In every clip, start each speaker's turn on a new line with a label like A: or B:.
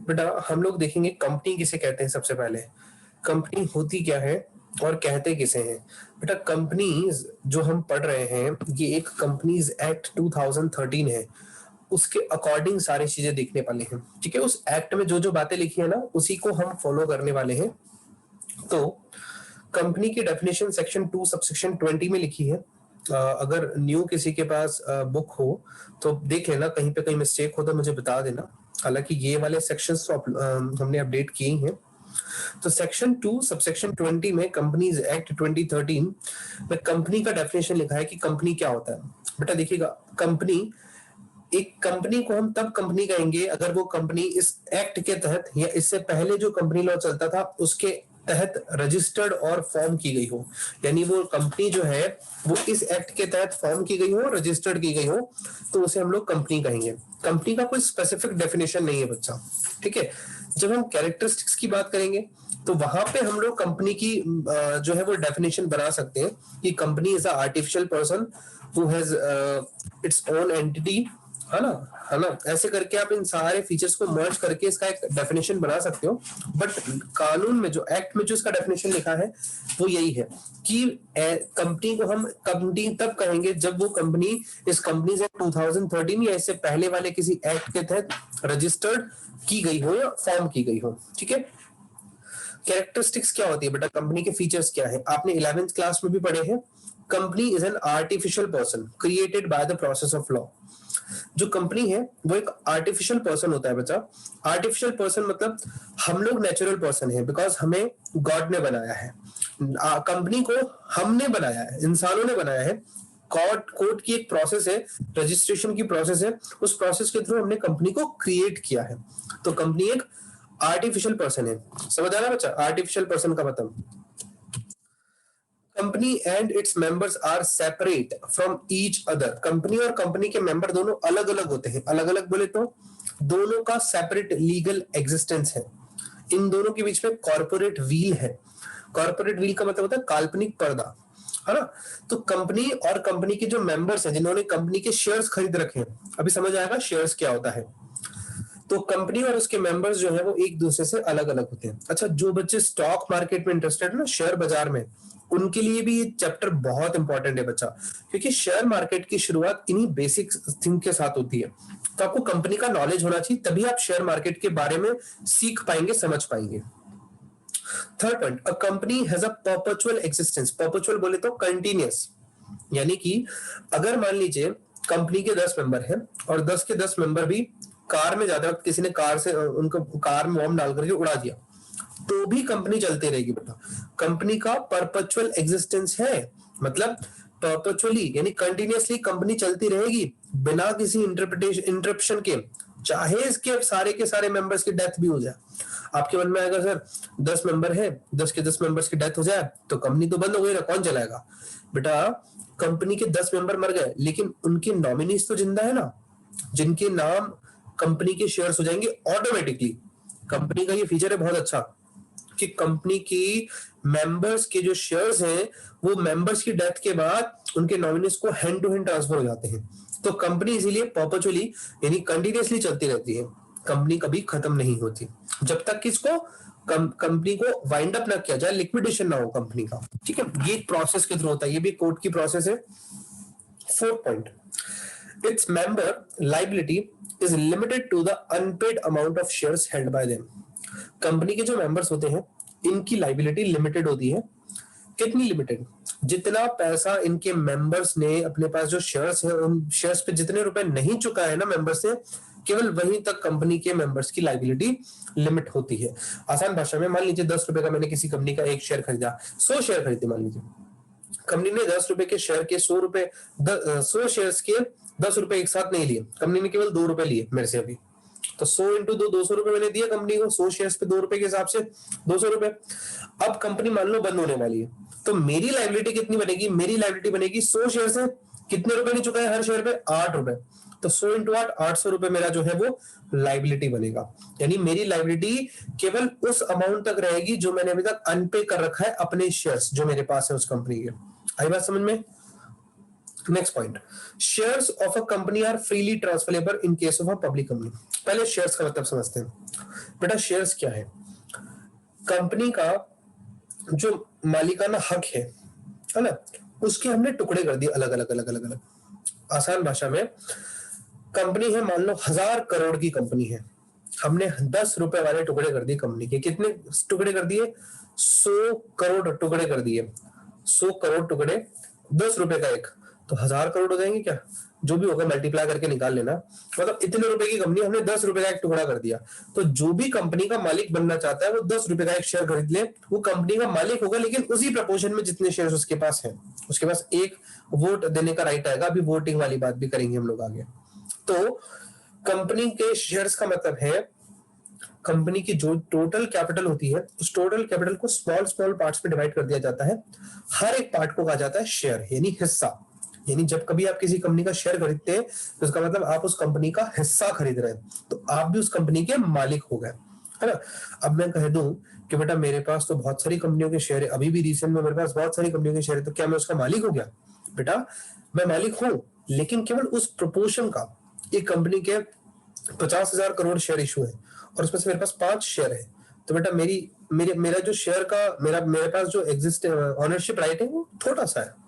A: बेटा हम लोग देखेंगे कंपनी किसे कहते हैं। सबसे पहले कंपनी होती क्या है और कहते किसे हैं। बेटा कंपनीज जो हम पढ़ रहे हैं ये एक कंपनीज एक्ट 2013 है, उसके अकॉर्डिंग सारी चीजें देखने वाले हैं। ठीक है, उस एक्ट में जो जो बातें लिखी है ना उसी को हम फॉलो करने वाले हैं। तो कंपनी की डेफिनेशन सेक्शन 2 सबसेक्शन 20 में लिखी है। अगर न्यू किसी के पास बुक हो तो देख लेना, कहीं पे कहीं मिस्टेक हो तो मुझे बता देना। हालांकि ये वाले सेक्शंस तो हमने अपडेट किए ही हैं। तो सेक्शन 2 सबसेक्शन 20 में कंपनीज एक्ट 2013 में कंपनी का डेफिनेशन लिखा है कि कंपनी क्या होता है। बेटा देखिएगा, कंपनी, एक कंपनी को हम तब कंपनी कहेंगे अगर वो कंपनी इस एक्ट के तहत या इससे पहले जो कंपनी लॉ चलता था उसके तहत रजिस्टर्ड और फॉर्म की गई हो। यानी वो कंपनी जो है वो इस एक्ट के तहत फॉर्म की गई हो, रजिस्टर्ड की गई हो, तो उसे हम लोग कंपनी कहेंगे। कंपनी का कोई स्पेसिफिक डेफिनेशन नहीं है बच्चा। ठीक है, जब हम कैरेक्टरिस्टिक्स की बात करेंगे तो वहां पे हम लोग कंपनी की जो है वो डेफिनेशन बना सकते हैं कि company is a artificial person who has its own entity, है ना, है ना। ऐसे करके आप इन सारे फीचर्स को मर्ज करके इसका एक डेफिनेशन बना सकते हो। बट कानून में जो एक्ट में जो इसका डेफिनेशन लिखा है वो यही है कि कंपनी को हम कंपनी तब कहेंगे जब वो कंपनी इस कंपनी से 2013 या इससे पहले वाले किसी एक्ट के तहत रजिस्टर्ड की गई हो या फॉर्म की गई हो। ठीक है, कैरेक्टरिस्टिक्स क्या होती है बेटा, कंपनी के फीचर्स क्या है, आपने 11th क्लास में भी पढ़े हैं। Company is an artificial person created by the process of law. जो कंपनी है वो एक आर्टिफिशियल पर्सन होता है बच्चा। आर्टिफिशियल पर्सन मतलब हम लोग नेचुरल पर्सन है बिकॉज हमें गॉड ने बनाया है। कंपनी को हमने बनाया है, इंसानों ने बनाया है। कोर्ट की एक प्रोसेस है, रजिस्ट्रेशन की प्रोसेस है, उस प्रोसेस के थ्रू हमने कंपनी को क्रिएट किया है। तो कंपनी एक आर्टिफिशियल पर्सन है। समझ आ रहा है बच्चा आर्टिफिशियल पर्सन का मतलब। Company and its members are separate from each other. Company और कंपनी के मेंबर दोनों अलग अलग होते हैं। अलग अलग बोले तो दोनों का सेपरेट लीगल एग्जिस्टेंस है। इन दोनों के बीच में कॉर्पोरेट व्हील है। कॉर्पोरेट व्हील का मतलब होता है काल्पनिक पर्दा, है ना। तो कंपनी और कंपनी के जो मेंबर्स हैं जिन्होंने कंपनी के शेयर्स खरीद रखे हैं, अभी समझ आएगा शेयर्स क्या होता है। तो कंपनी और उसके मेंबर्स जो है वो एक दूसरे से अलग अलग होते हैं। अच्छा, जो बच्चे स्टॉक मार्केट में इंटरेस्टेड है ना, शेयर बाजार में, उनके लिए भी ये चैप्टर बहुत इंपॉर्टेंट है बच्चा, क्योंकि शेयर मार्केट की शुरुआत इन्हीं बेसिक थिंग के साथ होती है। तो आपको कंपनी का नॉलेज होना चाहिए, तभी आप शेयर मार्केट के बारे में सीख पाएंगे, समझ पाएंगे। Third point, a company has a perpetual existence. Perpetual बोले तो कंटिन्यूअस, यानी कि अगर मान लीजिए कंपनी के 10 मेंबर हैं और 10 के 10 मेंबर भी कार में जाते वक्त किसी ने कार से उनको कार में बॉम्ब डाल करके उड़ा दिया, तो भी कंपनी चलती रहेगी बेटा। कंपनी का परपेचुअल एग्जिस्टेंस है, मतलब परपेचुअली यानी कंटिन्यूअसली कंपनी चलती रहेगी बिना किसी इंटरप्शन के, चाहे इसके सारे के सारे मेंबर्स की डेथ भी हो जाए। आपके मन में आएगा सर 10 मेंबर है, 10 के 10 मेंबर्स की डेथ हो जाए तो कंपनी तो बंद हो गई ना, कौन चलाएगा। बेटा कंपनी के 10 मेंबर मर गए लेकिन उनके नॉमिनीज तो जिंदा है ना, जिनके नाम कंपनी के शेयर्स हो जाएंगे ऑटोमेटिकली। कंपनी का ये फीचर है बहुत अच्छा कि कंपनी की मेंबर्स के जो शेयर्स हैं वो मेंबर्स की डेथ के बाद उनके नॉमिनीज को हैंड टू हैंड ट्रांसफर हो जाते हैं। तो कंपनी इसीलिए परपेचुअली यानी कंटिन्यूअसली चलती रहती है, कंपनी कभी खत्म नहीं होती जब तक किसको कंपनी को वाइंड अप ना किया जाए, लिक्विडेशन ना हो कंपनी का। ठीक है, ये प्रोसेस के थ्रू होता है, ये भी कोर्ट की प्रोसेस है। Fourth point, its member liability is limited to the unpaid amount of shares held by them. Company के जो मेंबर्स होते हैं इनकी लाइबिलिटी लिमिटेड होती है। कितनी लिमिटेड, जितना पैसा इनके मेंबर्स ने अपने पास जो शेयर्स है उन शेयर्स पे जितने रुपए नहीं चुका है ना मेंबर्स से, केवल वहीं तक कंपनी के मेंबर्स की लाइबिलिटी लिमिट होती है। आसान भाषा में मान लीजिए 10 रुपए का मैंने किसी कंपनी का एक शेयर खरीदा, 100 शेयर खरीदे मान लीजिए, कंपनी ने 10 रुपए के शेयर के 100 रुपए 100 शेयर्स के 10 रुपए एक साथ नहीं लिए, कंपनी ने केवल 2 रुपए लिए मेरे से अभी। तो 100 इंटू 2 200 रुपए मैंने दिया कंपनी को, 100 शेयर्स पे 2 रुपए के हिसाब से 200 रुपए। अब कंपनी मान लो बंद होने वाली है, तो मेरी लाइबिलिटी कितनी बनेगी, मेरी लाइबिलिटी बनेगी 100 शेयर से कितने रुपए नहीं चुका है हर शेयर पे, 8 रुपए। तो 100 इंटू 8 800 रुपए मेरा जो है वो लाइबिलिटी बनेगा। यानी मेरी लाइबिलिटी केवल उस अमाउंट तक रहेगी जो मैंने अभी तक अनपे कर रखा है अपने शेयर्स जो मेरे पास है उस कंपनी के। आई बात समझ में। Next point, shares of a company are freely transferable in case of a public company. पहले शेयर्स का मतलब समझते हैं। बेटा शेयर्स क्या है? कंपनी का जो मालिकाना हक है ना, उसके हमने टुकड़े कर दिए अलग अलग अलग अलग अलग। आसान भाषा में, कंपनी है, मान लो 1000 करोड़ की कंपनी है, हमने 10 रुपए वाले टुकड़े कर दिए कंपनी के। कितने टुकड़े कर दिए? 100 करोड़ टुकड़े कर दिए। 100 करोड़ टुकड़े 10 रुपए का एक, तो 1000 करोड़ हो जाएंगे क्या? जो भी होगा मल्टीप्लाई करके निकाल लेना। मतलब इतने रुपए की कंपनी, हमने 10 रुपए का एक टुकड़ा कर दिया। तो जो भी कंपनी का मालिक बनना चाहता है वो 10 रुपए का एक शेयर खरीद ले, वो कंपनी का मालिक होगा, लेकिन उसी प्रपोर्शन में जितने शेयर उसके पास है। उसके पास एक वोट देने का राइट आएगा। अभी वोटिंग वाली बात भी करेंगे हम लोग आगे। तो कंपनी के शेयर्स का मतलब है कंपनी की जो टोटल कैपिटल होती है, उस टोटल कैपिटल को स्मॉल स्मॉल पार्ट्स में डिवाइड कर दिया जाता है। हर एक पार्ट को कहा जाता है शेयर, यानी हिस्सा। यानी जब कभी आप किसी कंपनी का शेयर खरीदते हैं तो उसका मतलब आप उस कंपनी का हिस्सा खरीद रहे हैं, तो आप भी उस कंपनी के मालिक हो गए, है ना। अब मैं कह दूं कि बेटा मेरे पास तो बहुत सारी कंपनियों के शेयर है, अभी भी रिसेंट में मेरे पास बहुत सारी कंपनियों के शेयर है, तो क्या मैं उसका मालिक हो गया? बेटा मैं मालिक हूं, लेकिन केवल उस प्रोपोर्शन का। एक कंपनी के 50,000 करोड़ शेयर इशू है और उसमें से मेरे पास 5 शेयर है, तो बेटा मेरा जो शेयर का मेरे पास जो एग्जिस्ट ऑनरशिप राइट है वो थोड़ा सा है।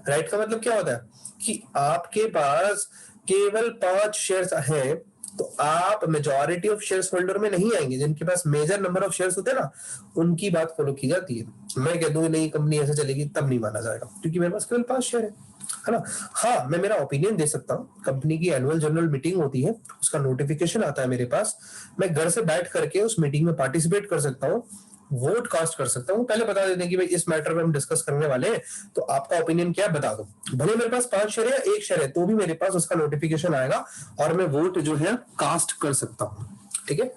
A: राइट का मतलब क्या होता है कि आपके पास केवल 5 शेयर्स हैं, तो आप मेजॉरिटी ऑफ शेयर्स होल्डर में नहीं आएंगे। जिनके पास मेजर नंबर ऑफ शेयर्स होते हैं ना, उनकी बात फॉलो की जाती है। मैं कह दूं नहीं कंपनी ऐसे चलेगी, तब नहीं माना जाएगा, क्योंकि मेरे पास केवल 5 शेयर है ना। हाँ, मैं मेरा ओपिनियन दे सकता हूँ। कंपनी की एनुअल जनरल मीटिंग होती है, उसका नोटिफिकेशन आता है मेरे पास, मैं घर से बैठ करके उस मीटिंग में पार्टिसिपेट कर सकता हूँ, वोट कास्ट कर सकता हूँ। पहले बता देते हैं कि भाई इस मैटर में हम डिस्कस करने वाले हैं, तो आपका ओपिनियन क्या है बता दो। भले मेरे पास 5 शेयर है, 1 शेयर है, तो भी मेरे पास उसका नोटिफिकेशन आएगा और मैं वोट जो है कास्ट कर सकता हूँ। ठीक है,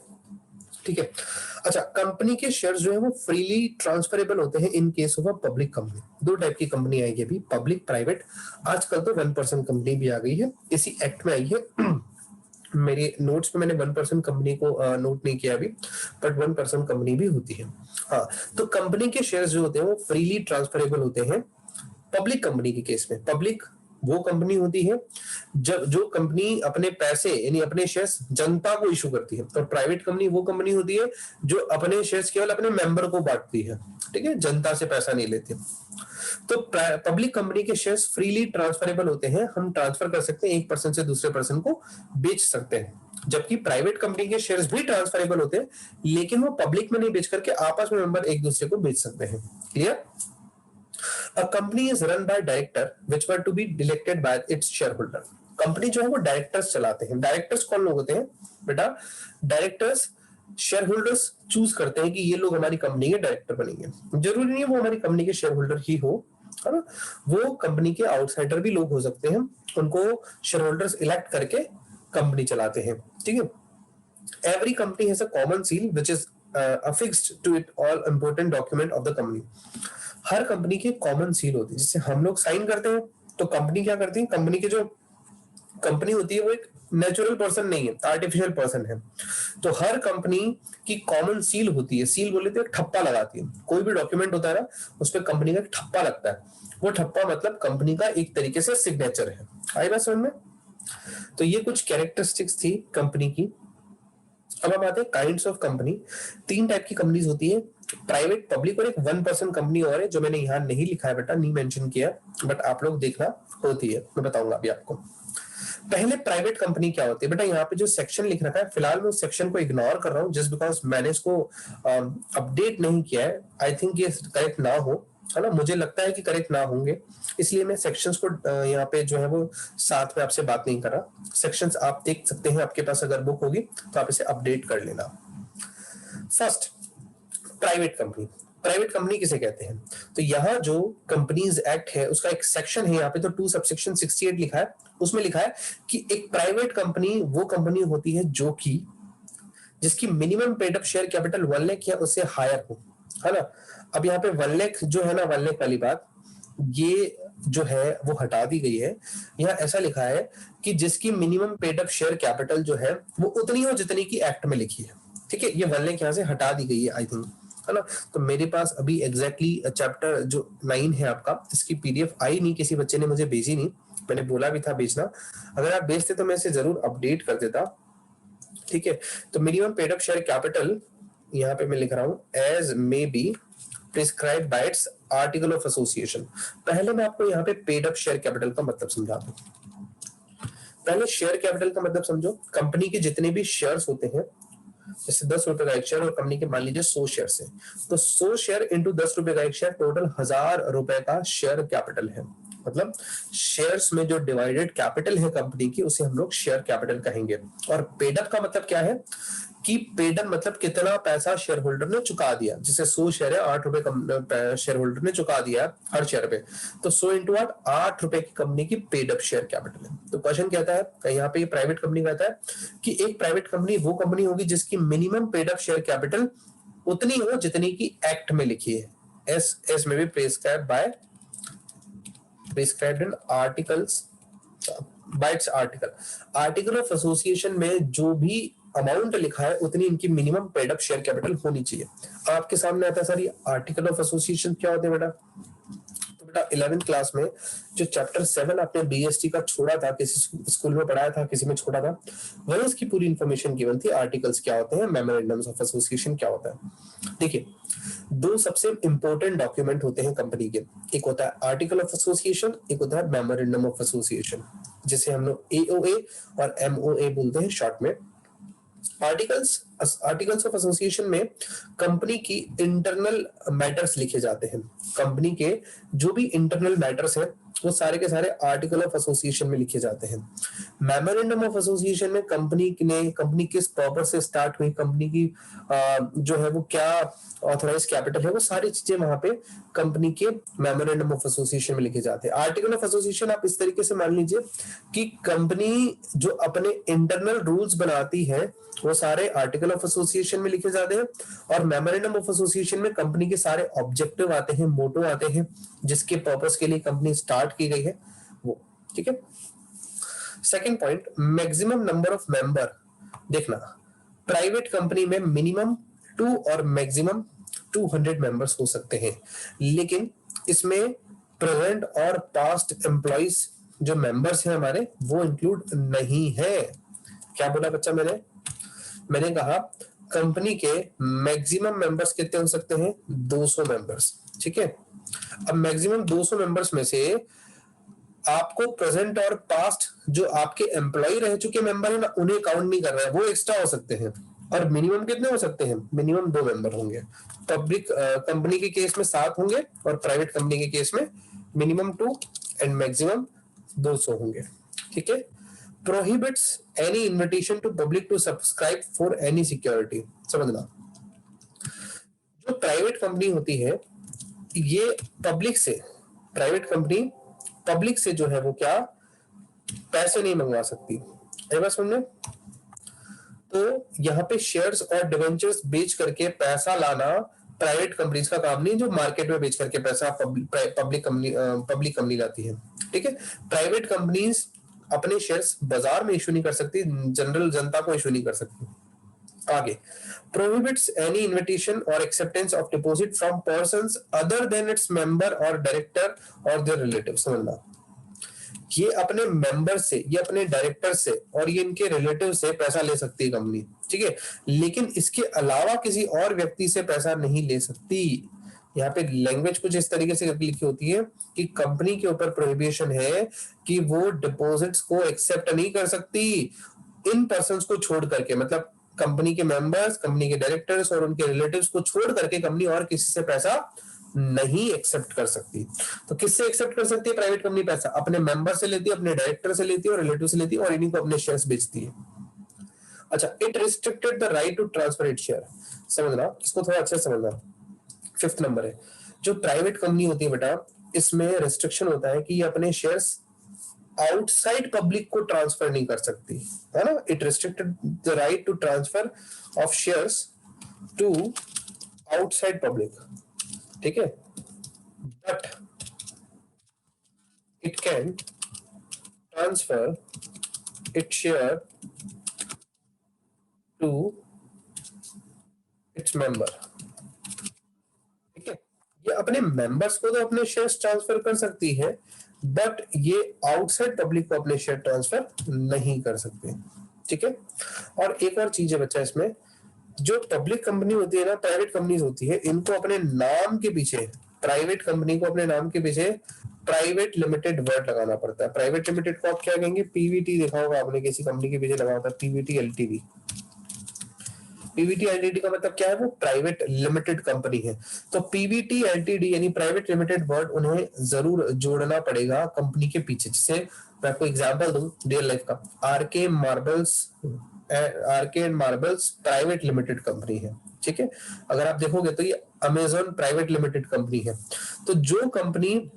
A: ठीक है। अच्छा, कंपनी के शेयर्स जो है वो फ्रीली ट्रांसफरेबल होते हैं इन case of a public company. 2 type की कंपनी आएगी अभी, पब्लिक प्राइवेट। आजकल तो 1% कंपनी भी आ गई है, इसी एक्ट में आई है। मेरे नोट्स पे मैंने 1% कंपनी को नोट नहीं किया अभी, बट 1% कंपनी भी होती है। हाँ, तो कंपनी के शेयर्स जो होते हैं वो फ्रीली ट्रांसफरेबल होते हैं पब्लिक कंपनी के केस में। पब्लिक वो कंपनी होती है जब जो कंपनी अपने पैसे यानी अपने शेयर्स जनता को इशू करती है, और प्राइवेट कंपनी वो कंपनी होती है जो अपने शेयर्स केवल अपने मेंबर को बांटती है। ठीक है, जनता से पैसा नहीं लेती। तो पब्लिक कंपनी के शेयर्स फ्रीली ट्रांसफरेबल होते हैं, हम ट्रांसफर कर सकते हैं एक पर्सन से दूसरे पर्सन को बेच सकते हैं। जबकि प्राइवेट कंपनी के शेयर्स भी ट्रांसफरेबल होते हैं, लेकिन वो पब्लिक में नहीं बेच करके आपस में मेंबर एक दूसरे को बेच सकते हैं। Clear? A company is run by director which were to be elected by its shareholder. Company जो है वो डायरेक्टर्स चलाते हैं। डायरेक्टर्स कौन लोग होते हैं बेटा? डायरेक्टर्स शेयर होल्डर्स चूज करते हैं कि ये लोग हमारी कंपनी के डायरेक्टर बनेंगे। जरूरी नहीं है वो हमारी कंपनी के शेयर होल्डर ही हो, है ना। वो कंपनी के आउटसाइडर भी लोग हो सकते हैं, उनको शेयर होल्डर्स इलेक्ट करके कंपनी चलाते हैं। ठीक है। Every company has a common seal which is affixed to it all important document of the company. Her company की कॉमन सील होती है जिसे हम लोग साइन करते हैं। तो कंपनी क्या करती है? कंपनी की जो कंपनी होती है वो एक नेचुरल पर्सन नहीं है, आर्टिफिशियल पर्सन है। तो हर कंपनी की कॉमन सील होती है। सील बोले तो एक ठप्पा लगाती है। कोई भी डॉक्यूमेंट होता है ना, उस पर कंपनी का एक ठप्पा लगता है। वो ठप्पा मतलब कंपनी का एक तरीके से सिग्नेचर है। आई बात समझ में? तो ये कुछ कैरेक्टरिस्टिक्स थी कंपनी की। अब हम आते हैं काइंड्स ऑफ कंपनी। 3 टाइप की कंपनीज होती है, प्राइवेट, पब्लिक और एक 1% कंपनी और है जो मैंने यहाँ नहीं लिखा है बेटा, नहीं मेंशन किया, बट आप लोग देखना होती है, मैं बताऊंगा अभी आपको। पहले प्राइवेट कंपनी क्या होती है बेटा? यहाँ पे जो सेक्शन लिख रखा है, फिलहाल मैं उस सेक्शन को इग्नोर कर रहा हूँ जस्ट बिकॉज मैंने इसको अपडेट नहीं किया है। आई थिंक ये करेक्ट ना हो, है ना, मुझे लगता है कि करेक्ट ना होंगे, इसलिए मैं सेक्शंस को यहाँ पे जो है वो साथ में आपसे बात नहीं कर रहा। सेक्शंस आप देख सकते हैं, आपके पास अगर बुक होगी तो आप इसे अपडेट कर लेना। First, private company. Private company किसे कहते हैं? तो यहाँ जो कंपनीज एक्ट है उसका एक सेक्शन है, यहाँ पे तो 2 सबसेक्शन 68 लिखा है, उसमें लिखा है कि एक प्राइवेट कंपनी वो कंपनी होती है जो कि जिसकी minimum paid up share capital 1 lakh या उससे हायर हो, है ना। अब यहाँ पे 1 लाख जो है ना, 1 लाख वाली बात ये जो है वो हटा दी गई है। यहाँ ऐसा लिखा है कि जिसकी minimum paid up share capital जो है वो उतनी हो जितनी की एक्ट में लिखी है। ठीक है, ये 1 लाख यहाँ से हटा दी गई है आई थिंक, है ना। तो मेरे पास अभी एग्जैक्टली चैप्टर जो 9 है आपका, इसकी पीडीएफ आई नहीं, किसी बच्चे ने मुझे भेजी नहीं, मैंने बोला भी था बेचना, अगर आप बेचते तो मैं इसे जरूर अपडेट कर देता। ठीक है, तो minimum paid up share capital यहाँ पे मैं लिख रहा हूँ as may be prescribe by its article of association. पहले मैं आपको यहाँ पे पेड अप शेयर कैपिटल का मतलब समझा दूं। पहले शेयर कैपिटल का मतलब समझो, कंपनी के जितने भी शेयर्स होते हैं, जैसे 10 रुपए का एक शेयर और कंपनी के मान लीजिए 100 शेयर है, तो 100 शेयर इंटू 10 रुपए का एक शेयर, टोटल 1000 रुपए का शेयर कैपिटल है। मतलब शेयर्स में जो डिवाइडेड कैपिटल है कंपनी की, उसे हम लोग शेयर कैपिटल कहेंगे। और पेड अप का मतलब क्या है कि पेड अप मतलब कितना पैसा शेयर होल्डर ने चुका दिया। जैसे 100 शेयर है, 8 रुपए शेयर होल्डर ने चुका दिया हर शेयर पे, तो 100 इंटू 8, 8 रुपए की कंपनी की पेड अप शेयर कैपिटल है। तो क्वेश्चन कहता है यहाँ पे प्राइवेट कंपनी कहता है कि एक प्राइवेट कंपनी वो कंपनी होगी जिसकी minimum paid up share capital उतनी हो जितनी की एक्ट में लिखी है। एस में भी prescribed in articles bye its article of association में जो भी अमाउंट लिखा है उतनी इनकी minimum paid up share capital होनी चाहिए। आपके सामने आता है सर ये आर्टिकल ऑफ एसोसिएशन क्या होते हैं बेटा? तो बेटा 11th क्लास में जो चैप्टर 7 आपने बीएसटी का छोड़ा था, किसी स्कूल में पढ़ाया था, किसी में छोड़ा था, वही इसकी पूरी इंफॉर्मेशन गिवन थी। आर्टिकल्स क्या होते हैं, मेमोरेंडम्स ऑफ एसोसिएशन क्या होता है। देखिए, दो सबसे इंपॉर्टेंट डॉक्यूमेंट होते हैं कंपनी के, एक होता है आर्टिकल ऑफ एसोसिएशन, एक होता है मेमोरेंडम ऑफ एसोसिएशन, जिसे हम लोग एओए और एमओए बोलते हैं शॉर्ट में। आर्टिकल्स ऑफ एसोसिएशन में कंपनी की इंटरनल मैटर्स लिखे जाते हैं। कंपनी के जो भी इंटरनल मैटर्स हैं वो सारे के सारे आर्टिकल ऑफ एसोसिएशन में लिखे जाते हैं। मेमोरेंडम ऑफ एसोसिएशन में कंपनी किस पर्पस से स्टार्ट हुई, कंपनी की जो है वो क्या ऑथराइज कैपिटल है, वो सारी चीजें वहां पे कंपनी के मेमोरेंडम ऑफ एसोसिएशन में लिखे जाते हैं। आर्टिकल ऑफ एसोसिएशन आप इस तरीके से मान लीजिए कि कंपनी जो अपने इंटरनल रूल्स बनाती है वो सारे आर्टिकल ऑफ एसोसिएशन में लिखे जाते हैं, और मेमोरेंडम ऑफ एसोसिएशन में कंपनी के सारे ऑब्जेक्टिव आते हैं, मोटो आते हैं, जिसके पर्पस के लिए कंपनी स्टार्ट की गई है वो। ठीक है, second point, maximum number of member. देखना, प्राइवेट कंपनी में मिनिमम 2 और मैक्सिमम 200 मेंबर्स हो सकते हैं, लेकिन इसमें प्रेजेंट और पास्ट एम्प्लॉइज जो मेंबर्स हैं हमारे, वो इंक्लूड नहीं है। क्या बोला बच्चा मैंने कहा कंपनी के मैक्सिमम मेंबर्स कितने हो सकते हैं, 200 मेंबर्स। ठीक है, अब मैक्सिमम 200 मेंबर्स में से आपको प्रेजेंट और पास्ट जो आपके एम्प्लॉय रह चुके मेंबर है ना, उन्हें काउंट नहीं कर रहा है, वो एक्स्ट्रा हो सकते हैं। और मिनिमम कितने हो सकते हैं, मिनिमम 2 मेंबर होंगे। पब्लिक कंपनी के केस में 7 होंगे और प्राइवेट कंपनी के केस में मिनिमम 2 एंड मैक्सिमम 200 होंगे। ठीक है, prohibits any invitation to public to subscribe for any security. समझना, जो प्राइवेट कंपनी होती है ये पब्लिक से, प्राइवेट कंपनी पब्लिक से जो है वो क्या पैसे नहीं मंगवा सकती। एक बात समझे, तो यहाँ पे शेयर्स और डिवेंचर्स बेच करके पैसा लाना प्राइवेट कंपनीज का काम नहीं, जो मार्केट में बेच करके पैसा पब्लिक कंपनी लाती है। ठीक है, प्राइवेट कंपनीज अपने शेयर्स बाजार में इशू नहीं कर सकती, जनरल जनता को इशू नहीं कर सकती। आगे, प्रोहिबिट्स एनी इन्विटेशन और acceptance of deposit from persons other than its member और डायरेक्टर और देयर रिलेटिव। समझना, ये अपने मेंबर से, ये अपने डायरेक्टर से और ये इनके रिलेटिव से पैसा ले सकती है कंपनी। ठीक है, लेकिन इसके अलावा किसी और व्यक्ति से पैसा नहीं ले सकती। यहाँ पे लैंग्वेज कुछ इस तरीके से लिखी होती है कि कंपनी के ऊपर प्रोहिबिशन है कि वो डिपॉजिट्स को एक्सेप्ट नहीं कर सकती इन पर्संस को छोड़ करके, मतलब कंपनी के मेंबर्स, कंपनी के डायरेक्टर्स और उनके रिलेटिव्स को छोड़ करके कंपनी और किसी से पैसा नहीं एक्सेप्ट कर सकती। तो किससे एक्सेप्ट कर सकती है प्राइवेट कंपनी पैसा? अपने मेंबर से लेती है, अपने डायरेक्टर से लेती है और रिलेटिव से लेती है, और इन्हीं को अपने शेयर्स बेचती है। अच्छा, it restricted the right to transfer it share. समझना, इसको थोड़ा अच्छे से समझना। 5th नंबर है, जो प्राइवेट कंपनी होती है बेटा, इसमें रिस्ट्रिक्शन होता है कि ये अपने शेयर्स आउटसाइड पब्लिक को ट्रांसफर नहीं कर सकती, है ना। It restricted the right to transfer of shares to outside public. ठीक है, but it can transfer it share to its member. ठीक है, ये अपने मेंबर्स को तो अपने शेयर्स ट्रांसफर कर सकती है, बट ये आउटसाइड पब्लिक को अपने शेयर ट्रांसफर नहीं कर सकते, ठीक है। और एक और चीज है बच्चा इसमें, जो पब्लिक कंपनी होती है ना, प्राइवेट कंपनीज होती है, इनको अपने नाम के पीछे, प्राइवेट कंपनी को अपने नाम के पीछे प्राइवेट लिमिटेड वर्ड लगाना पड़ता है। प्राइवेट लिमिटेड को आप क्या कहेंगे, पीवीटी देखा होगा आपने, किसी कंपनी के पीछे लगा होता है पीवीटी एलटीडी। पीवीटी एलटीडी का मतलब क्या है, वो प्राइवेट लिमिटेड कंपनी है। तो पीवीटी एलटीडी यानी प्राइवेट लिमिटेड वर्ड उन्हें जरूर जोड़ना पड़ेगा कंपनी के पीछे। जैसे मैं आपको एग्जांपल दूं रियल लाइफ का, RK and marbles private limited company है, ठीक है। अगर आप देखोगे तो ये अमेजोन प्राइवेट लिमिटेड कंपनी है। तो जो कंपनी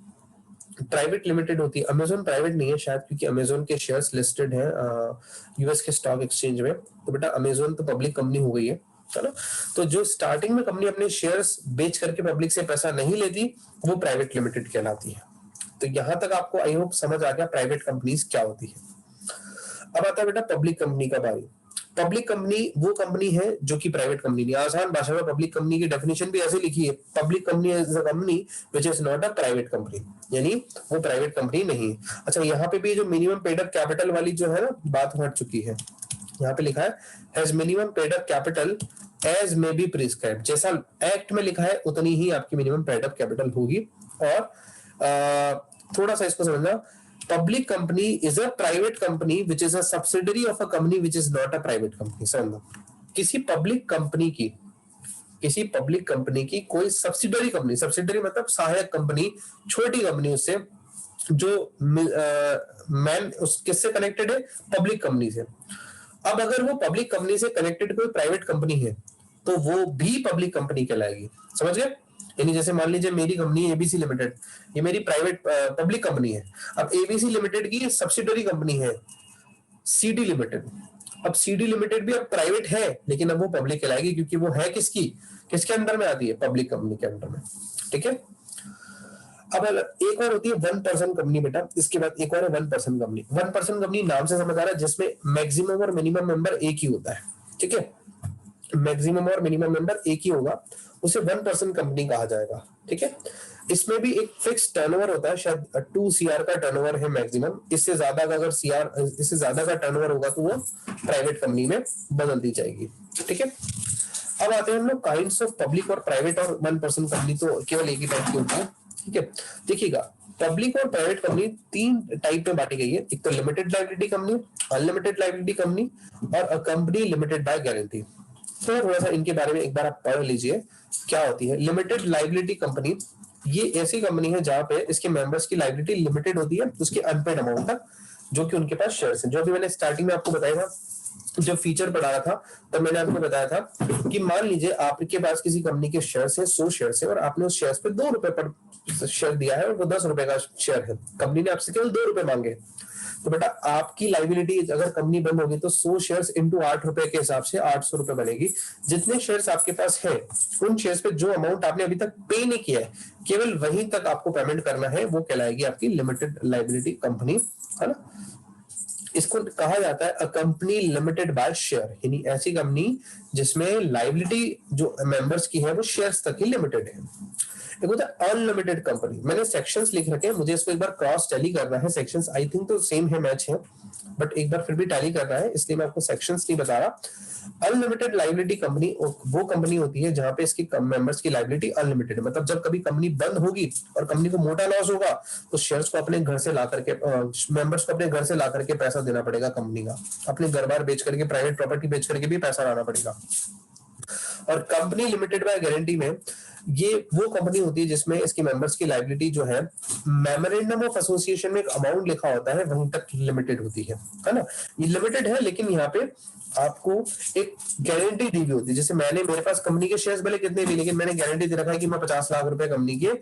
A: प्राइवेट लिमिटेड होती है, अमेजोन प्राइवेट नहीं है शायद, क्योंकि अमेजोन के शेयर्स लिस्टेड हैं यूएस के स्टॉक एक्सचेंज में, तो बेटा अमेजोन तो पब्लिक कंपनी हो गई है ना। तो जो स्टार्टिंग में कंपनी अपने शेयर्स बेच करके पब्लिक से पैसा नहीं लेती, वो प्राइवेट लिमिटेड कहलाती है। तो यहां तक आपको आई होप समझ आ गया प्राइवेट कंपनीज क्या होती है। अब आता है बेटा पब्लिक कंपनी का बारी। पब्लिक कंपनी वो कंपनी है जो कि प्राइवेट कंपनी नहीं। आसान भाषा में पब्लिक कंपनी की डेफिनेशन भी ऐसे लिखी है, public company is a company which is not a private company, यानी वो प्राइवेट कंपनी नहीं है। अच्छा, यहाँ पे भी जो मिनिमम पेड अप कैपिटल वाली जो है ना बात हट चुकी है। यहाँ पे लिखा है has minimum paid up capital as may be prescribed, जैसा एक्ट में लिखा है उतनी ही आपकी मिनिमम पेड अप कैपिटल होगी। और थोड़ा सा इसको समझना, public company is a private company which is a subsidiary of a company which is not a private company. समझना, किसी पब्लिक कंपनी की कोई सब्सिडरी कंपनी, सब्सिडरी मतलब सहायक कंपनी, छोटी कंपनी उससे, जो मैन उस किससे कनेक्टेड है, पब्लिक कंपनी से। अब अगर वो पब्लिक कंपनी से कनेक्टेड कोई प्राइवेट कंपनी है तो वो भी पब्लिक कंपनी कहलाएगी। समझ गए? यानी जैसे मान लीजिए मेरी कंपनी एबीसी लिमिटेड, ये मेरी प्राइवेट पब्लिक कंपनी है। अब एबीसी लिमिटेड की सब्सिडरी कंपनी है सीडी लिमिटेड। अब सीडी लिमिटेड भी अब प्राइवेट है, लेकिन अब वो पब्लिक कहलाएगी, क्योंकि वो है किसके अंदर में आती है, पब्लिक कंपनी के अंदर में, ठीक है। अब एक और होती है वन पर्सन कंपनी बेटा, इसके बाद एक और है one person company. One person company नाम से समझ आ रहा है, जिसमें मैक्सिमम और मिनिमम मेंबर एक ही होता है, ठीक है। मैक्सिमम और मिनिमम मेंबर एक ही होगा, उसे वन पर्सन कंपनी कहा जाएगा, ठीक है। इसमें भी एक फिक्स टर्नओवर होता है, शायद 2 सीआर का टर्नओवर है मैक्सिमम। इससे ज्यादा का अगर इससे ज्यादा का टर्नओवर होगा तो वो प्राइवेट कंपनी में बदल दी जाएगी, ठीक है। अब आते हैं हम लोग काइंड्स ऑफ पब्लिक और प्राइवेट और वन पर्सन कंपनी, तो केवल एक ही टाइप की होती है, ठीक है। देखिएगा, पब्लिक और प्राइवेट कंपनी 3 टाइप में बांटी गई है। एक तो limited liability company, unlimited liability company और a company limited by guarantee. तो थोड़ा सा इनके बारे में एक बार आप पढ़ लीजिए क्या होती है। लिमिटेड लायबिलिटी कंपनी ये ऐसी कंपनी है जहां पे इसके मेंबर्स की लायबिलिटी लिमिटेड होती है उसके अनपेड अमाउंट तक, जो कि उनके पास शेयर्स हैं। जो भी मैंने स्टार्टिंग में आपको बताया था, जब फीचर पढ़ा रहा था, तब मैंने आपको बताया था कि मान लीजिए आपके पास किसी कंपनी के शेयर्स है, 100 शेयर्स है, और आपने उस शेयर्स पे 2 रुपए पर शेयर दिया है और वो 10 रुपए का शेयर है। कंपनी ने आपसे केवल 2 रुपए मांगे, तो बेटा आपकी लायबिलिटी अगर कंपनी बंद होगी तो 100 शेयर्स इंटू 8 रुपए के हिसाब से 800 रुपए बनेगी। जितने शेयर्स आपके पास है, उन शेयर्स पे जो अमाउंट आपने अभी तक पे नहीं किया है, केवल वहीं तक आपको पेमेंट करना है, वो कहलाएगी आपकी लिमिटेड लायबिलिटी कंपनी, है ना। इसको कहा जाता है अ कंपनी लिमिटेड बाय शेयर, यानी ऐसी कंपनी जिसमें लायबिलिटी जो मेंबर्स की है वो शेयर्स तक ही लिमिटेड है। एक होता है अनलिमिटेड कंपनी। मैंने सेक्शंस लिख रखे हैं, मुझे इसको एक बार क्रॉस टैली करना है। सेक्शंस आई थिंक तो सेम है, मैच है, बट एक बार फिर भी टैली करना है, इसलिए मैं आपको सेक्शंस नहीं बता रहा। अनलिमिटेड लायबिलिटी कंपनी वो कंपनी होती है जहां पे इसकी मेंबर्स की लायबिलिटी अनलिमिटेड है। मतलब जब कभी कंपनी बंद होगी और कंपनी को मोटा लॉस होगा, तो शेयर्स को अपने घर से ला करके मेंबर्स को अपने घर से ला करके पैसा देना पड़ेगा कंपनी का, अपने घर बार बेच करके, प्राइवेट प्रॉपर्टी बेच करके भी पैसा लाना पड़ेगा। और कंपनी लिमिटेड बाय गारंटी में ये वो कंपनी होती है जिसमें इसकी मेंबर्स की लायबिलिटी जो है मेमोरेंडम ऑफ एसोसिएशन में एक अमाउंट लिखा होता है, वहीं तक लिमिटेड होती है ना। ये लिमिटेड है, लेकिन यहाँ पे आपको एक गारंटी दी हुई होती है। जैसे मेरे पास कंपनी के शेयर्स भले कितने भी, लेकिन मैंने गारंटी दे रखा है कि मैं 50 लाख रुपए कंपनी के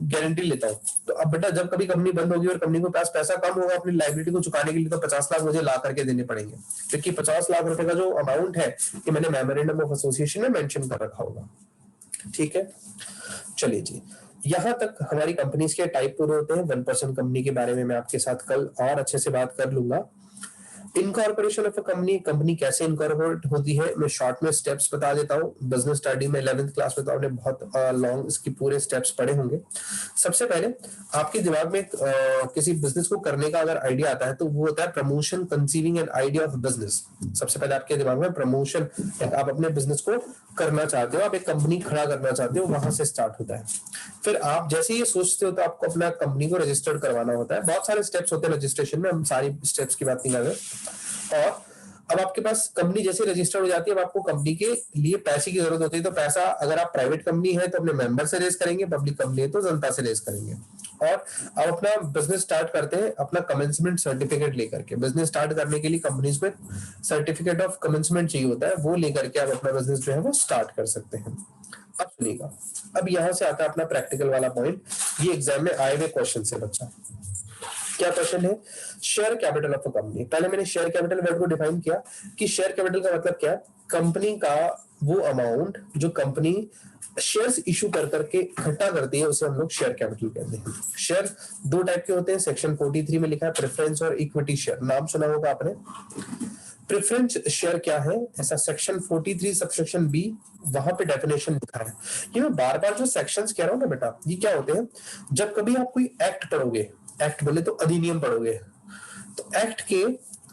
A: गारंटी लेता हूँ। तो अब बेटा जब कभी कंपनी बंद होगी और कंपनी के पास पैसा कम होगा अपनी लायबिलिटी को चुकाने के लिए, तो 50 लाख मुझे ला करके देने पड़ेंगे, क्योंकि 50 लाख रुपए का जो अमाउंट है कि मैंने मेमोरेंडम ऑफ एसोसिएशन में मेंशन कर रखा होगा, ठीक है। चलिए जी, यहां तक हमारी कंपनीज के टाइप पूरे होते हैं। 1% कंपनी के बारे में मैं आपके साथ कल और अच्छे से बात कर लूंगा। Incorporation of a company, company कैसे इनकॉर्पोरेट होती है, मैं शॉर्ट में स्टेप्स बता देता हूँ। बिजनेस स्टडी में 11th क्लास में तो आपने बहुत लॉन्ग इसकी पूरे स्टेप्स पढ़े होंगे। सबसे पहले आपके दिमाग में किसी बिजनेस को करने का अगर आइडिया आता है तो वो होता है promotion, conceiving an idea of business. सबसे पहले आपके दिमाग में प्रमोशन, आप अपने बिजनेस को करना चाहते हो, आप एक कंपनी खड़ा करना चाहते हो, वहां से स्टार्ट होता है। फिर आप जैसे ये सोचते हो तो आपको अपना कंपनी को रजिस्टर्ड करवाना होता है। बहुत सारे स्टेप्स होते हैं रजिस्ट्रेशन में, हम सारी स्टेप्स की बात नहीं कर रहे। और अब आपके पास कंपनी जैसे रजिस्टर्ड हो जाती है, अब आपको कंपनी के लिए पैसे की जरूरत होती है। तो पैसा अगर आप प्राइवेट कंपनी है तो अपने मेंबर से रेज करेंगे, पब्लिक कंपनी है तो जनता से रेज करेंगे। और अब अपना बिजनेस स्टार्ट करते हैं अपना कमेंसमेंट सर्टिफिकेट लेकर के। बिजनेस स्टार्ट करने के लिए कंपनीज में सर्टिफिकेट ऑफ कमेंसमेंट चाहिए होता है, वो लेकर के आप अपना बिजनेस जो है वो स्टार्ट कर सकते हैं। अब सुनिएगा, अब यहां से आता है अपना प्रैक्टिकल वाला पॉइंट। ये एग्जाम में आए हुए क्वेश्चन से बच्चा, क्या क्वेश्चन है, share capital of a company. पहले मैंने शेयर कैपिटल वर्ड को डिफाइन किया कि शेयर कैपिटल का मतलब क्या है, कंपनी का वो अमाउंट जो कंपनी शेयर्स इशू कर करके इकट्ठा करती है उसे हम लोग शेयर कैपिटल कहते हैं। शेयर दो टाइप के होते हैं, सेक्शन 43 में लिखा है प्रेफरेंस और इक्विटी शेयर, नाम सुना होगा आपने। प्रेफरेंस शेयर क्या है, ऐसा सेक्शन 43 सबसेक्शन बी, वहां पे डेफिनेशन लिखा है। ये मैं बार बार जो सेक्शंस कह रहा हूं ना बेटा, ये क्या होते हैं, जब कभी आप कोई एक्ट पढ़ोगे, एक्ट बोले तो अधिनियम पढ़ोगे, तो एक्ट के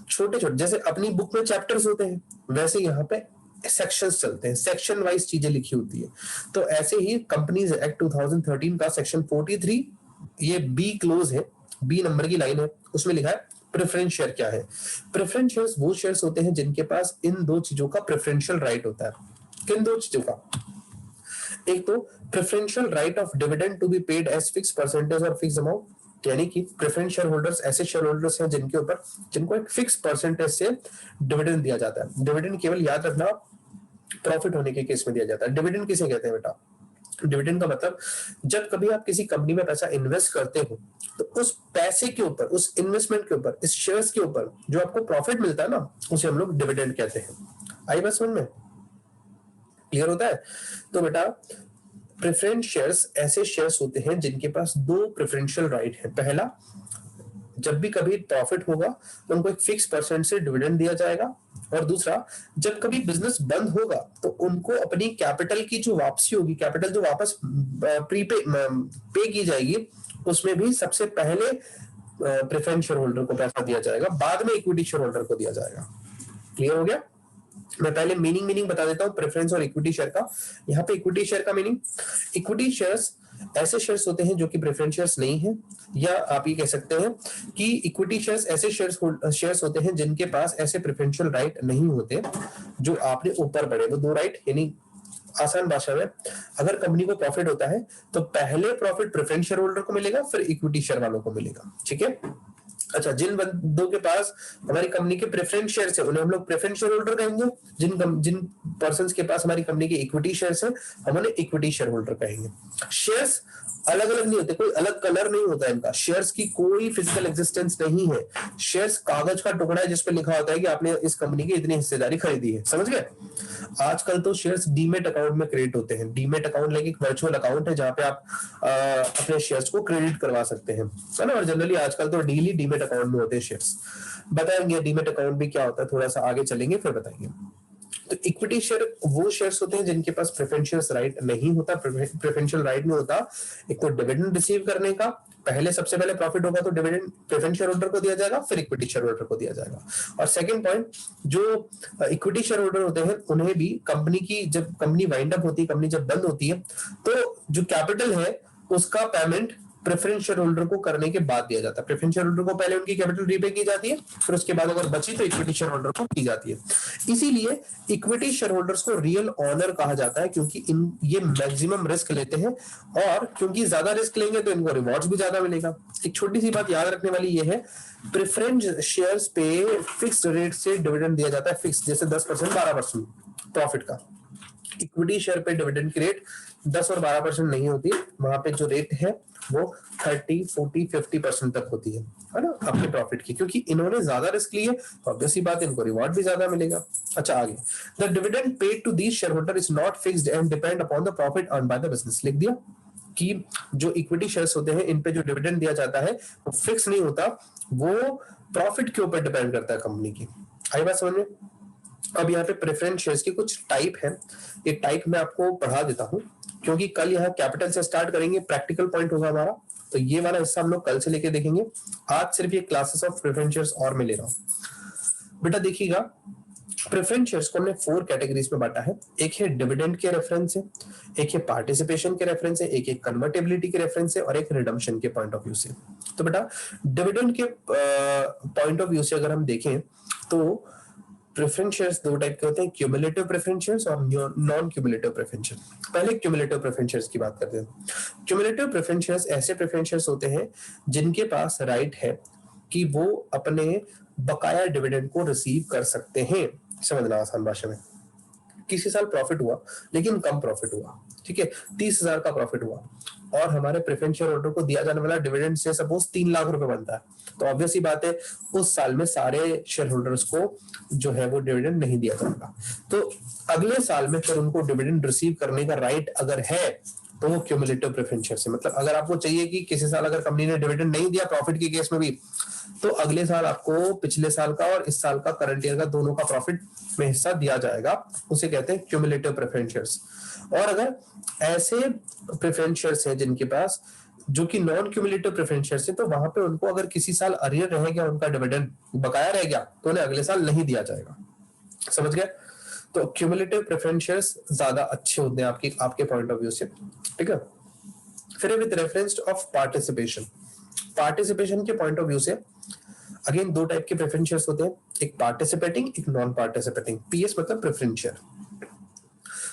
A: छोटे छोटे, जैसे अपनी बुक में चैप्टर्स होते हैं वैसे यहाँ पे सेक्शंस चलते हैं, सेक्शन वाइज चीजें लिखी होती है। तो ऐसे ही कंपनीज एक्ट 2013 का सेक्शन 43, ये बी क्लोज है, बी नंबर की लाइन है, उसमें लिखा है प्रेफरेंस शेयर क्या है। प्रेफरेंस शेयर्स वो शेयर्स होते हैं जिनके पास इन दो चीजों का प्रेफरेंशियल राइट होता है। किन दो चीजों का, एक तो preferential right of dividend to be paid as fix percentage और फिक्स अमाउंट, यानी कि प्रेफरेंस शेयर होल्डर्स ऐसे शेयर होल्डर्स हैं जिनके ऊपर जिनको एक फिक्स परसेंटेज से डिविडेंड दिया जाता है। डिविडेंड केवल याद रखना प्रॉफिट होने के केस में दिया जाता है। डिविडेंड किसे कहते हैं बेटा, डिविडेंड का मतलब जब कभी आप किसी कंपनी में पैसा इन्वेस्ट करते हो तो उस पैसे के ऊपर, उस इन्वेस्टमेंट के ऊपर, इस शेयर्स के ऊपर जो आपको प्रॉफिट मिलता है ना, उसे हम लोग डिविडेंड कहते हैं। आई बात समझ में, क्लियर होता है। तो बेटा प्रेफरेंस शेयर्स ऐसे शेयर्स होते हैं जिनके पास दो प्रेफरेंशियल राइट है। पहला, जब भी कभी प्रॉफिट होगा तो उनको एक फिक्स परसेंट से डिविडेंड दिया जाएगा, और दूसरा, जब कभी बिजनेस बंद होगा तो उनको अपनी कैपिटल की जो वापसी होगी, कैपिटल जो वापस पे की जाएगी, उसमें भी सबसे पहले प्रेफरेंस शेयर होल्डर को पैसा दिया जाएगा, बाद में इक्विटी शेयर होल्डर को दिया जाएगा। क्लियर हो गया। मैं पहले मीनिंग बता देता हूं प्रेफरेंस और इक्विटी शेयर का। यहाँ पे इक्विटी शेयर का मीनिंग, इक्विटी शेयर्स ऐसे शेयर्स होते हैं जो कि प्रेफरेंस शेयर्स नहीं है, या आप ये कह सकते हैं कि इक्विटी शेयर्स ऐसे शेयर्स होते हैं जिनके पास ऐसे प्रेफरेंशियल राइट नहीं होते जो आपने ऊपर पढ़े। वो दो राइट, यानी आसान भाषा में अगर कंपनी को प्रॉफिट होता है तो पहले प्रॉफिट प्रेफरेंस शेयर होल्डर को मिलेगा, फिर इक्विटी शेयर वालों को मिलेगा। ठीक है। अच्छा, जिन बंदों के पास हमारी कंपनी के प्रेफरेंस शेयर्स है उन्हें हम लोग प्रेफरेंस शेयर होल्डर कहेंगे। जिन पर्संस के पास हमारी कंपनी के इक्विटी शेयर्स है हम उन्हें इक्विटी शेयर होल्डर कहेंगे। शेयर्स अलग अलग नहीं होते, कोई अलग कलर नहीं होता इनका। शेयर्स की कोई फिजिकल एग्जिस्टेंस नहीं है। शेयर्स कागज का टुकड़ा है जिसपे लिखा होता है कि आपने इस कंपनी की इतनी हिस्सेदारी खरीदी है। समझ गए। आजकल तो शेयर्स डीमेट अकाउंट में क्रिएट होते हैं। डीमेट अकाउंट लाइक एक वर्चुअल अकाउंट है जहां पे आप अपने शेयर्स को क्रेडिट करवा सकते हैं, है ना। और जनरली आजकल तो डेली डीमेट अकाउंट में होते हैं शेयर्स। बताएंगे डीमेट अकाउंट भी क्या होता है, थोड़ा सा आगे चलेंगे फिर बताएंगे। तो इक्विटी शेयर वो शेयर्स होते हैं जिनके पास प्रेफरेंशियल राइट नहीं होता। प्रेफरेंशियल राइट नहीं होता एक तो डिविडेंड रिसीव करने का, पहले सबसे पहले प्रॉफिट होगा तो डिविडेंड प्रेफरेंस शेयर होल्डर को दिया जाएगा, फिर इक्विटी शेयर होल्डर को दिया जाएगा। और सेकंड पॉइंट, जो इक्विटी शेयर होल्डर होते हैं उन्हें भी कंपनी की, जब कंपनी वाइंड अप होती है, कंपनी जब बंद होती है, तो जो कैपिटल है उसका पेमेंट प्रेफरेंस शेयर होल्डर को करने के बाद दिया जाता है। प्रेफरेंस शेयर होल्डर को पहले उनकी कैपिटल रीपे की जाती है, फिर उसके बाद अगर बची तो इक्विटी शेयर होल्डर को की जाती है। इसीलिए इक्विटी शेयर होल्डर्स को रियल ऑनर कहा जाता है, क्योंकि ये मैक्सिमम रिस्क लेते हैं, और क्योंकि ज्यादा रिस्क लेंगे तो इनको रिवॉर्ड्स भी ज्यादा मिलेगा। एक छोटी सी बात याद रखने वाली ये है, प्रेफरेंस शेयर्स पे फिक्स रेट से डिविडेंड दिया जाता है, फिक्स, जैसे 10%, 12% प्रॉफिट का। इक्विटी शेयर पे डिविडेंड की रेट 10 और 12% नहीं होती, वहां पे जो रेट है वो 30, 40, 50% तक होती है ना, अपने प्रॉफिट की, क्योंकि इन्होंने ज्यादा रिस्क लिए, ऑब्वियसली बात इनको रिवॉर्ड भी ज्यादा मिलेगा। अच्छा आगे, the dividend paid to these share holder is not fixed and depend upon the profit earned by the business. लिख दिया कि जो इक्विटी शेयर्स होते हैं इन पे जो डिविडेंड दिया जाता है वो फिक्स नहीं होता, वो प्रॉफिट के ऊपर डिपेंड करता है कंपनी की। आई बात समझ में? अब यहाँ पे प्रेफरेंस शेयर्स की कुछ टाइप है, ये टाइप मैं आपको पढ़ा देता हूँ, क्योंकि कल यहाँ कैपिटल से स्टार्ट करेंगे, प्रैक्टिकल पॉइंट होगा हमारा, तो ये वाला हिस्सा हम लोग कल से लेके देखेंगे। आज सिर्फ ये क्लासेस ऑफ प्रेफरेंस शेयर्स और मैं ले रहा हूँ। बेटा देखिएगा, प्रेफरेंस शेयर्स को हमने 4 कैटेगरीज में बांटा है। एक है डिविडेंड के रेफरेंस से, एक है पार्टिसिपेशन के रेफरेंस से, एक है कन्वर्टेबिलिटी के रेफरेंस से, और एक रिडम्पशन के पॉइंट ऑफ व्यू से। तो बेटा डिविडेंड के पॉइंट ऑफ व्यू से अगर हम देखें तो प्रेफरेंस शेयर्स 2 टाइप के होते हैं, क्यूमुलेटिव प्रेफरेंस शेयर्स और नॉन क्यूमुलेटिव प्रेफरेंस शेयर्स। पहले क्यूमुलेटिव प्रेफरेंस शेयर्स की बात करते हैं। क्यूमुलेटिव प्रेफरेंस शेयर्स ऐसे प्रेफरेंस शेयर्स होते हैं जिनके पास राइट है कि वो अपने बकाया डिविडेंड को रिसीव कर सकते हैं। समझना आसान भाषा में, किसी साल प्रॉफिट हुआ लेकिन कम प्रॉफिट हुआ, ठीक है, 30,000 का प्रॉफिट हुआ और हमारे प्रेफरेंस शेयर होल्डर को दिया जाने वाला डिविडेंड से सपोज 3 लाख रुपए बनता है, तो ऑब्वियस ही बात है उस साल में सारे शेयर होल्डर्स को जो है वो डिविडेंड नहीं दिया जाएगा। तो अगले साल में फिर उनको डिविडेंड रिसीव करने का राइट अगर है तो वो क्यूमुलेटिव प्रेफरेंस शेयर से, मतलब अगर आपको चाहिए कि किसी साल अगर कंपनी ने डिविडेंड नहीं दिया प्रॉफिट के केस में भी, तो अगले साल आपको पिछले साल का और इस साल का करंट ईयर का दोनों का प्रॉफिट में हिस्सा दिया जाएगा, उसे कहते हैं क्यूमुलेटिव प्रेफरेंस शेयर्स। और अगर ऐसे प्रेफरेंस शेयर्स हैं जिनके पास जो कि नॉन क्यूमुलेटिव प्रेफरेंस शेयर्स है, तो वहां पे उनको अगर किसी साल अरियर रह गया, उनका डिविडेंड बकाया रह गया, तो उन्हें अगले साल नहीं दिया जाएगा। समझ गए? तो क्यूमुलेटिव प्रेफरेंस शेयर्स ज्यादा अच्छे होते हैं आपके पॉइंट ऑफ व्यू से, ठीक है। फिर with reference of participation, participation के पॉइंट ऑफ व्यू से अगेन 2 टाइप के प्रेफरेंस शेयर्स होते हैं, एक पार्टिसिपेटिंग, एक नॉन पार्टिसिपेटिंग। पीएस मतलब प्रेफरेंस शेयर।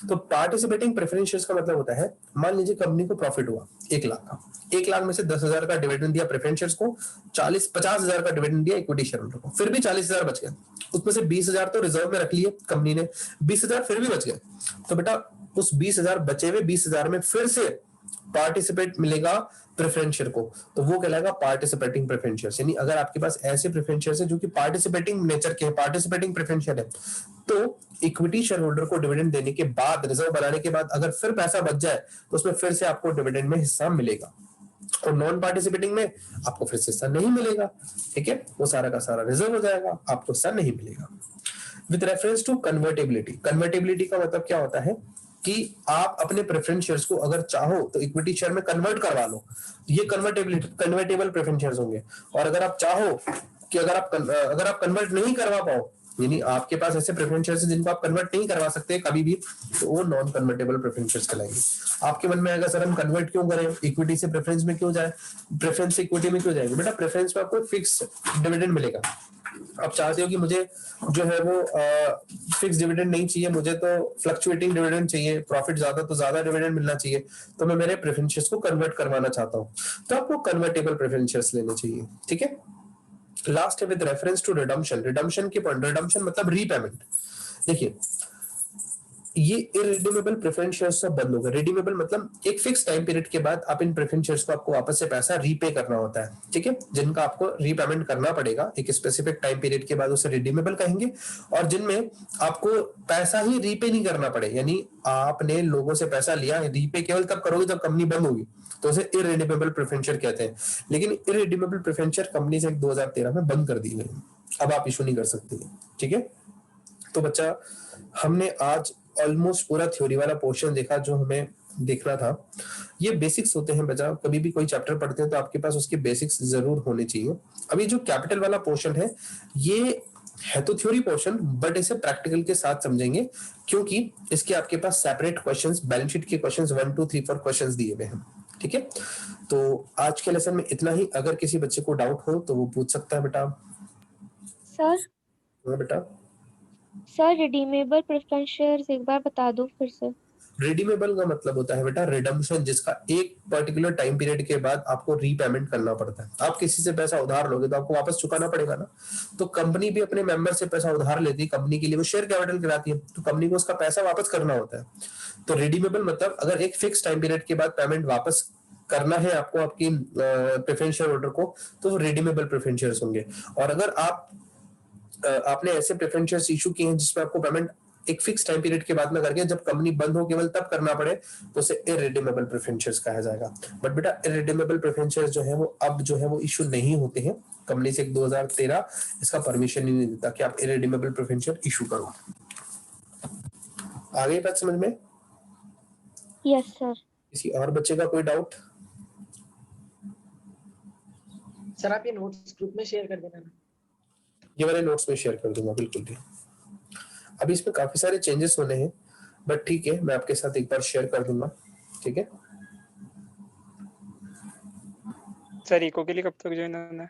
A: तो पार्टिसिपेटिंग प्रेफरेंस शेयर्स का मतलब होता है, मान लीजिए कंपनी को प्रॉफिट हुआ 1 लाख का, 1 लाख में से 10,000 का डिविडेंड दिया प्रेफरेंस शेयर्स को, 50,000 का डिविडेंड दिया इक्विटी शेयर होल्डर को, फिर भी 40,000 बच गए, उसमें से 20,000 तो रिजर्व में रख लिए कंपनी ने, 20,000 फिर भी बच गए, तो बेटा उस 20,000 बचे हुए 20,000 में फिर से पार्टिसिपेट मिलेगा प्रेफरेंस शेयर को, तो वो कहलाएगा पार्टिसिपेटिंग प्रेफरेंस शेयर। यानी अगर आपके पास ऐसे प्रेफरेंस शेयर है जो कि पार्टिसिपेटिंग नेचर के, पार्टिसिपेटिंग प्रेफरेंस शेयर है, तो इक्विटी शेयर होल्डर को डिविडेंड देने के बाद, रिजर्व बनाने के बाद अगर फिर पैसा बच जाए तो उसमें फिर से आपको डिविडेंड में हिस्सा मिलेगा, और नॉन पार्टिसिपेटिंग में आपको फिर से हिस्सा नहीं मिलेगा, ठीक है, वो सारा का सारा रिजर्व हो जाएगा, आपको हिस्सा नहीं मिलेगा। With reference to convertibility, convertibility का मतलब क्या होता है कि आप अपने प्रेफरेंस शेयर्स को अगर चाहो तो इक्विटी शेयर में कन्वर्ट करवा लो, ये कन्वर्टेबल प्रेफरेंस शेयर्स होंगे। और अगर आप चाहो कि अगर आप कन्वर्ट नहीं करवा पाओ, यानी आपके पास ऐसे प्रेफरेंस शेयर्स जिनको आप कन्वर्ट नहीं करवा सकते कभी भी, तो वो नॉन कन्वर्टेबल प्रेफरेंस शेयर्स कहलाएंगे। आपके मन में आएगा सर हम कन्वर्ट क्यों करें, इक्विटी से प्रेफरेंस में क्यों जाए, प्रेफरेंस से इक्विटी में क्यों जाएंगे? बेटा प्रेफरेंस में आपको फिक्स डिविडेंड मिलेगा, आप चाहते हो कि मुझे जो है वो फिक्स डिविडेंड नहीं चाहिए, मुझे तो फ्लक्चुएटिंग डिविडेंड चाहिए, प्रॉफिट ज्यादा तो ज्यादा डिविडेंड मिलना चाहिए, तो मैं मेरे प्रेफरेंस शेयर्स को कन्वर्ट करवाना चाहता हूं, तो आपको कन्वर्टेबल प्रेफरेंस शेयर्स लेने चाहिए, ठीक है। लास्ट है with reference to redemption, redemption के पॉइंट, रिडम्पशन मतलब रीपेमेंट। देखिए ये इरिडीमेबल प्रेफरेंस शेयर्स सब बंद हो गए। रिडीमेबल मतलब एक फिक्स टाइम पीरियड के बाद आप इन प्रेफरेंस शेयर्स को आपको वापस से पैसा रीपे करना होता है, ठीक है, जिनका आपको रीपेमेंट करना पड़ेगा एक स्पेसिफिक टाइम पीरियड के बाद, उसे रिडीमेबल कहेंगे। और जिनमें आपको पैसा ही रीपे नहीं करना पड़े, यानी आपने लोगों से पैसा लिया, रीपे केवल तब करोगे जब कंपनी बंद होगी, तो उसे इरिडीमेबल प्रेफरेंस शेयर कहते हैं। लेकिन इरिडीमेबल प्रेफरेंस शेयर कंपनी से 2013 में बंद कर दी गई, अब आप इशू नहीं कर सकते, ठीक है। तो बच्चा हमने आज ऑलमोस्ट पूरा थ्योरी वाला पोर्शन देखा जो हमें देखना था। ये बेसिक्स होते हैं बच्चा, कभी भी कोई चैप्टर पढ़ते हैं तो आपके पास उसके बेसिक्स जरूर होने चाहिए। अभी जो कैपिटल वाला पोर्शन है ये है तो थ्योरी पोर्शन, बट इसे प्रैक्टिकल के साथ समझेंगे, क्योंकि इसके आपके पास सेपरेट क्वेश्चंस, बैलेंस शीट के क्वेश्चंस 1 2 3 4 क्वेश्चंस दिए हुए हैं, ठीक है। तो आज के लेसन में इतना ही। अगर किसी बच्चे को डाउट हो तो वो पूछ सकता है बेटा।
B: सर
A: बेटा
B: सर रिडीमेबल प्रेफरेंस शेयर्स एक बार बता दो फिर से।
A: रिडीमेबल का मतलब होता है बेटा रिडम्पशन, जिसका एक पर्टिकुलर टाइम पीरियड के बाद आपको रीपेमेंट करना पड़ता है। आप किसी से पैसा उधार लोगे तो आपको वापस चुकाना पड़ेगा ना, तो कंपनी भी अपने मेंबर से पैसा उधार लेती है, कंपनी के लिए वो शेयर कैपिटल गिराती है, तो कंपनी को उसका पैसा वापस करना होता है। तो रिडीमेबल मतलब अगर एक फिक्स टाइम पीरियड के बाद पेमेंट वापस करना है आपको आपकी प्रेफरेंस शेयर होल्डर को, तो वो रिडीमेबल प्रेफरेंस शेयर्स होंगे। और अगर आपने ऐसे प्रेफरेंस शेयर्स इशू किए हैं जिसमें आपको पेमेंट एक फिक्स टाइम पीरियड के बाद में करके जब कंपनी बंद हो केवल तब करना पड़े तो उसे इररिडीमेबल प्रेफरेंस कहा जाएगा। बट बेटा इररिडीमेबल प्रेफरेंस जो है वो अब जो है वो इशू नहीं होते हैं। कंपनी से 2013 इसका परमिशन ही नहीं देता कि आप इररिडीमेबल प्रेफरेंस इशू करो। आगे बात समझ में?
B: Yes sir.
A: किसी और बच्चे का कोई डाउट?
C: सर आप ये नोट्स ग्रुप में शेयर कर देना ना।
A: ये वाले नोट्स में शेयर कर दूंगा बिल्कुल भी। अभी इसमें काफी सारे चेंजेस होने हैं बट ठीक है मैं आपके साथ एक बार शेयर कर दूंगा। ठीक है
D: सर इको के लिए कब तक ज्वाइन होना है?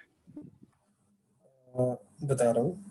A: बता रहा हूँ।